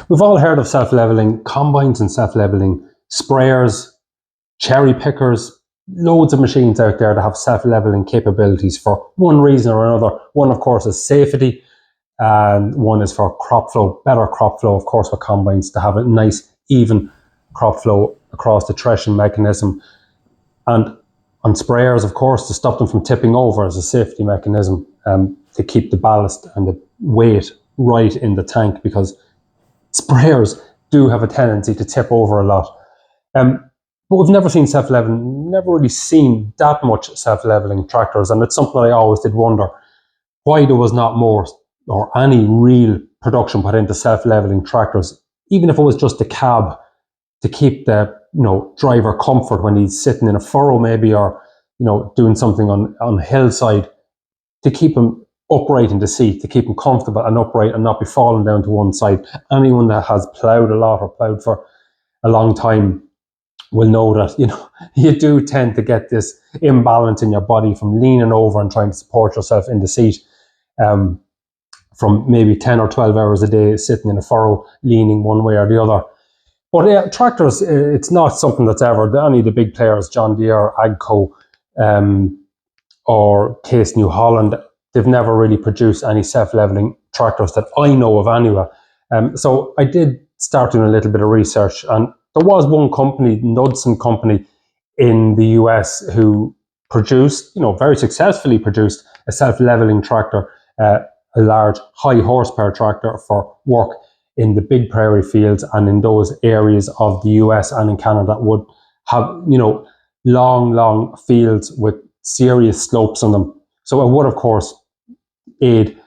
We've all heard of self-leveling combines and self-leveling sprayers, cherry pickers, loads of machines out there that have self-leveling capabilities for one reason or another. One, of course, is safety, and one is for crop flow, better crop flow, of course, with combines to have a nice, even crop flow across the threshing mechanism. And on sprayers, of course, to stop them from tipping over as a safety mechanism, to keep the ballast and the weight right in the tank, because sprayers do have a tendency to tip over a lot. But we've never seen self-leveling, never really seen that much self-leveling tractors. And it's something I always did wonder, why there was not more or any real production put into self-leveling tractors, even if it was just a cab to keep the driver comfort when he's sitting in a furrow maybe, or doing something on a hillside, to keep him upright in the seat, to keep him comfortable and upright and not be falling down to one side. Anyone that has ploughed a lot or ploughed for a long time will know that you do tend to get this imbalance in your body from leaning over and trying to support yourself in the seat, from maybe 10 or 12 hours a day sitting in a furrow leaning one way or the other. But yeah, tractors, it's not something that's ever, any of the big players, John Deere, AGCO, or Case New Holland, they've never really produced any self-leveling tractors that I know of anyway. So I did start doing a little bit of research, and there was one company, Knudson Company, in the US who produced, very successfully produced a self-leveling tractor, a large high horsepower tractor for work in the big prairie fields and in those areas of the US and in Canada that would have, long fields with serious slopes on them. So it would, of course, aid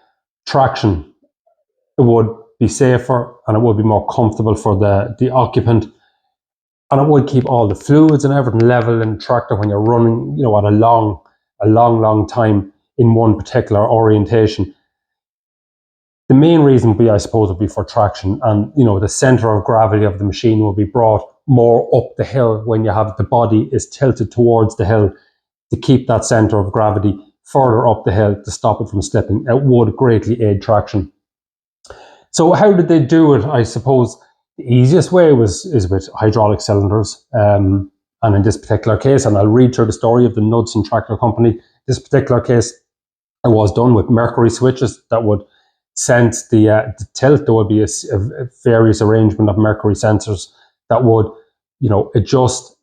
traction. It would be safer and it would be more comfortable for the occupant. And it would keep all the fluids and everything level in the tractor when you're running, at a long time in one particular orientation. The main reason would be, I suppose, would be for traction, and the center of gravity of the machine will be brought more up the hill when you have the body is tilted towards the hill, to keep that center of gravity further up the hill to stop it from slipping. It would greatly aid traction. So how did they do it? I suppose the easiest way is with hydraulic cylinders, and in this particular case, and I'll read through the story of the Knudson Tractor Company, this particular case, it was done with mercury switches that would sense the tilt. There would be a various arrangement of mercury sensors that would, adjust,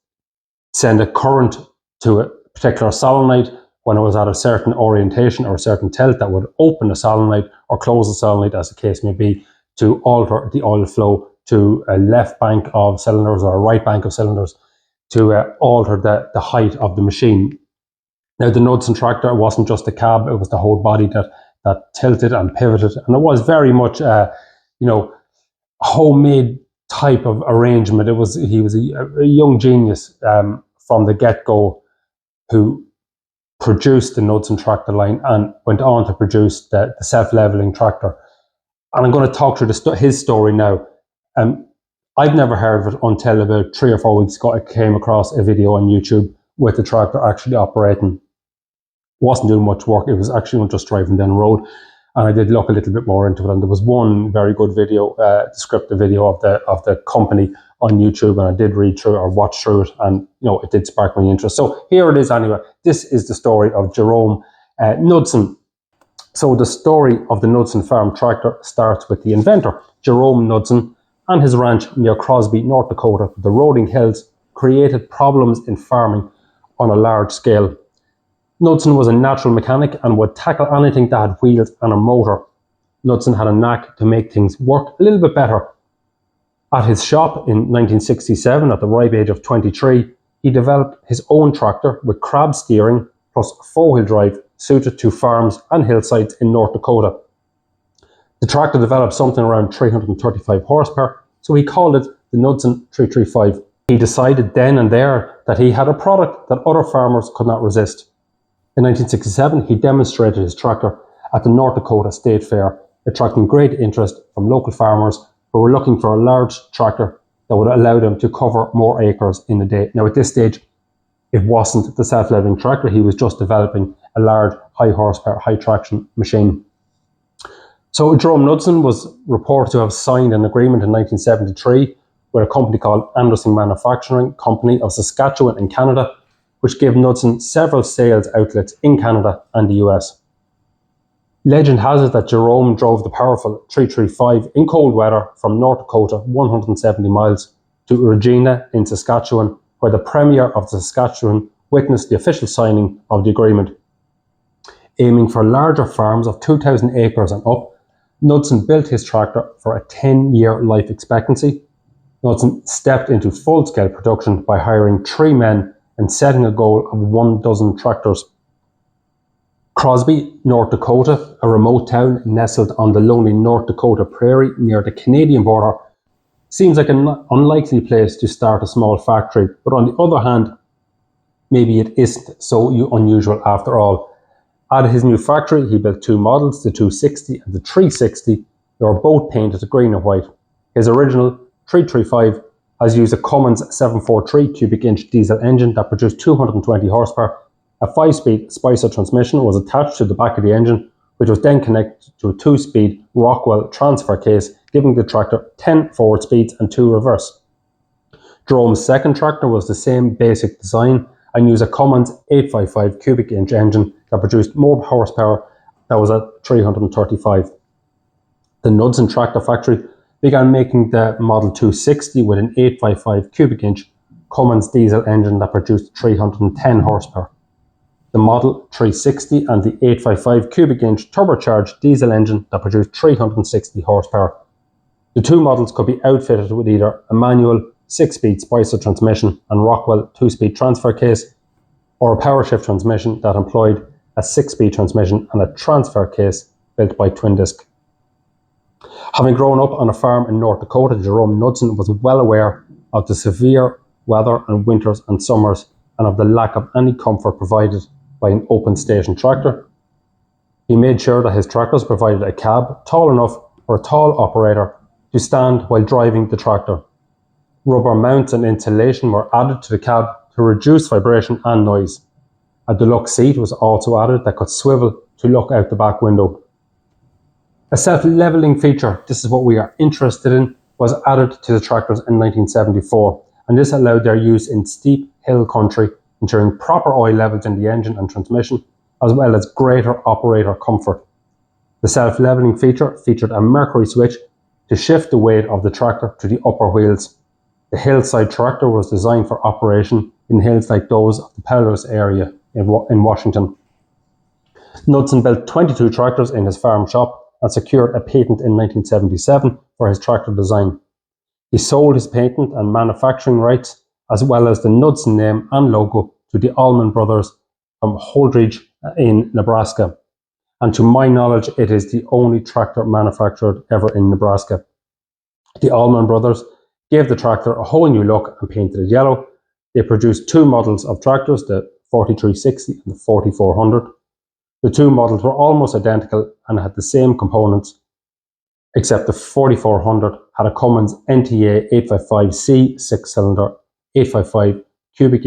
send a current to a particular solenoid when it was at a certain orientation or a certain tilt, that would open a solenoid or close a solenoid, as the case may be, to alter the oil flow to a left bank of cylinders or a right bank of cylinders, to alter the height of the machine. Now, the Knudson tractor wasn't just the cab, it was the whole body that tilted and pivoted, and it was very much homemade type of arrangement. He was a young genius from the get-go, who produced the Knudson tractor line and went on to produce the self-leveling tractor. And I'm going to talk through his story now. I'd never heard of it until about 3 or 4 weeks ago. I came across a video on YouTube with the tractor actually operating. Wasn't doing much work. It was actually just driving down the road, and I did look a little bit more into it. And there was one very good video, descriptive video of the company on YouTube, and I did read through or watch through it, and it did spark my interest. So here it is anyway. This is the story of Jerome Knudson. So the story of the Knudson Farm tractor starts with the inventor, Jerome Knudson, and his ranch near Crosby, North Dakota. The rolling hills created problems in farming on a large scale. Knudson was a natural mechanic and would tackle anything that had wheels and a motor. Knudson had a knack to make things work a little bit better. At his shop in 1967, at the ripe age of 23, he developed his own tractor with crab steering plus four-wheel drive, suited to farms and hillsides in North Dakota. The tractor developed something around 335 horsepower, so he called it the Knudson 335. He decided then and there that he had a product that other farmers could not resist. In 1967, he demonstrated his tractor at the North Dakota State Fair, attracting great interest from local farmers who were looking for a large tractor that would allow them to cover more acres in a day. Now, at this stage, it wasn't the self-leveling tractor. He was just developing a large, high horsepower, high traction machine. So Jerome Knudson was reported to have signed an agreement in 1973 with a company called Anderson Manufacturing Company of Saskatchewan in Canada, which gave Knudson several sales outlets in Canada and the US. Legend has it that Jerome drove the powerful 335 in cold weather from North Dakota 170 miles to Regina in Saskatchewan, where the Premier of Saskatchewan witnessed the official signing of the agreement. Aiming for larger farms of 2,000 acres and up, Knudson built his tractor for a 10-year life expectancy. Knudson stepped into full-scale production by hiring 3 men and setting a goal of 1 dozen tractors. Crosby, North Dakota, a remote town nestled on the lonely North Dakota prairie near the Canadian border, seems like an unlikely place to start a small factory, but on the other hand, maybe it isn't so unusual after all. At his new factory, he built 2 models, the 260 and the 360. They were both painted green and white. His original 335 has used a Cummins 743 cubic inch diesel engine that produced 220 horsepower. A 5-speed Spicer transmission was attached to the back of the engine, which was then connected to a 2-speed Rockwell transfer case, giving the tractor 10 forward speeds and 2 reverse. Jerome's second tractor was the same basic design and used a Cummins 855 cubic inch engine that produced more horsepower, that was at 335. The Knudson Tractor Factory began making the Model 260 with an 855 cubic inch Cummins diesel engine that produced 310 horsepower. The Model 360 and the 855 cubic inch turbocharged diesel engine that produced 360 horsepower. The 2 models could be outfitted with either a manual 6-speed Spicer transmission and Rockwell 2-speed transfer case, or a power shift transmission that employed a 6-speed transmission and a transfer case built by Twin Disc. Having grown up on a farm in North Dakota, Jerome Knudson was well aware of the severe weather and winters and summers and of the lack of any comfort provided by an open station tractor. He made sure that his tractors provided a cab tall enough for a tall operator to stand while driving the tractor. Rubber mounts and insulation were added to the cab to reduce vibration and noise. A deluxe seat was also added that could swivel to look out the back window. A self-leveling feature, this is what we are interested in, was added to the tractors in 1974, and this allowed their use in steep hill country, ensuring proper oil levels in the engine and transmission, as well as greater operator comfort. The self-leveling feature featured a mercury switch to shift the weight of the tractor to the upper wheels. The Hillside Tractor was designed for operation in hills like those of the Palos area in Washington. Knudson built 22 tractors in his farm shop and secured a patent in 1977 for his tractor design. He sold his patent and manufacturing rights, as well as the Knudson name and logo, to the Allman Brothers from Holdridge in Nebraska. And to my knowledge, it is the only tractor manufactured ever in Nebraska. The Allman Brothers gave the tractor a whole new look and painted it yellow. They produced 2 models of tractors, the 4360 and the 4400. The 2 models were almost identical and had the same components, except the 4400 had a Cummins NTA 855C 6-cylinder 855 cubic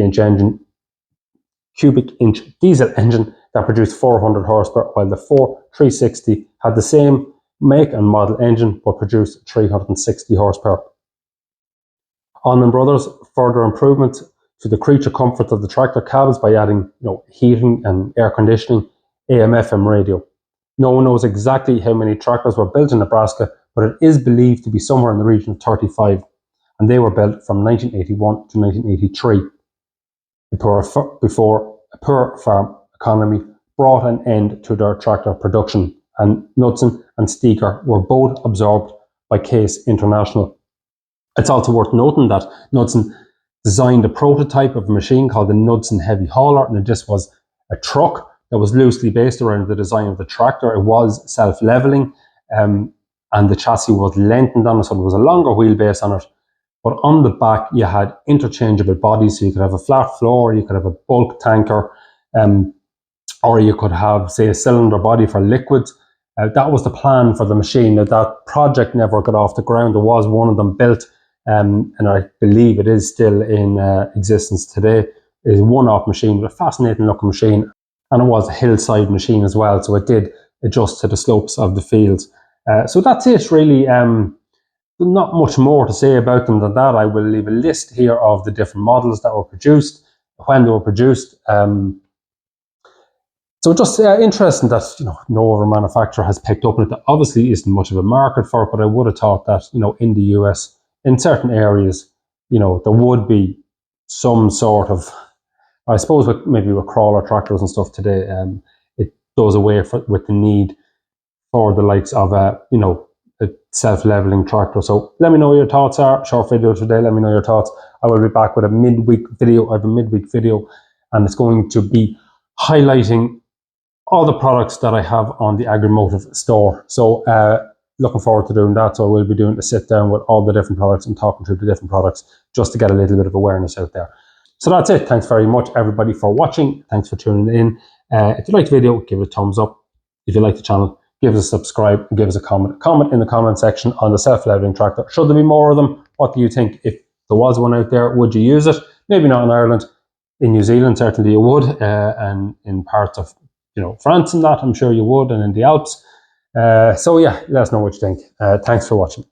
inch diesel engine that produced 400 horsepower, while the 4360 had the same make and model engine but produced 360 horsepower. Allman Brothers further improvements to the creature comfort of the tractor cabs by adding heating and air conditioning, AM/FM radio. No one knows exactly how many tractors were built in Nebraska, but it is believed to be somewhere in the region of 35, and they were built from 1981 to 1983, before a poor farm economy brought an end to their tractor production, and Knudson and Steger were both absorbed by Case International. It's also worth noting that Knudson designed a prototype of a machine called the Knudson Heavy Hauler, and this was a truck that was loosely based around the design of the tractor. It was self-leveling, and the chassis was lengthened on it, so there was a longer wheelbase on it. But on the back, you had interchangeable bodies, so you could have a flat floor, you could have a bulk tanker, or you could have, say, a cylinder body for liquids. That was the plan for the machine. Now, that project never got off the ground. There was one of them built, and I believe it is still in existence today. It is a one-off machine, but a fascinating looking machine. And it was a hillside machine as well, so it did adjust to the slopes of the fields. So that's it really. Not much more to say about them than that. I will leave a list here of the different models that were produced, when they were produced. So just interesting that, you know, no other manufacturer has picked up on it. There obviously isn't much of a market for it, but I would have thought that, you know, in the US, in certain areas, you know, there would be some sort of, I suppose maybe with crawler tractors and stuff today, it does away with the need for the likes of a, you know, a self-leveling tractor. So let me know what your thoughts are. Short video today. Let me know your thoughts. I will be back with a midweek video. I have a midweek video, and it's going to be highlighting all the products that I have on the Agrimotive store. So looking forward to doing that. So I will be doing a sit down with all the different products and talking through the different products just to get a little bit of awareness out there. So that's it. Thanks very much, everybody, for watching. Thanks for tuning in. If you like the video, give it a thumbs up. If you like the channel, give us a subscribe and give us a comment. Comment in the comment section on the self-leveling tractor. Should there be more of them? What do you think? If there was one out there, would you use it? Maybe not in Ireland. In New Zealand, certainly you would. And in parts of, you know, France and that, I'm sure you would, and in the Alps. So yeah, let us know what you think. Thanks for watching.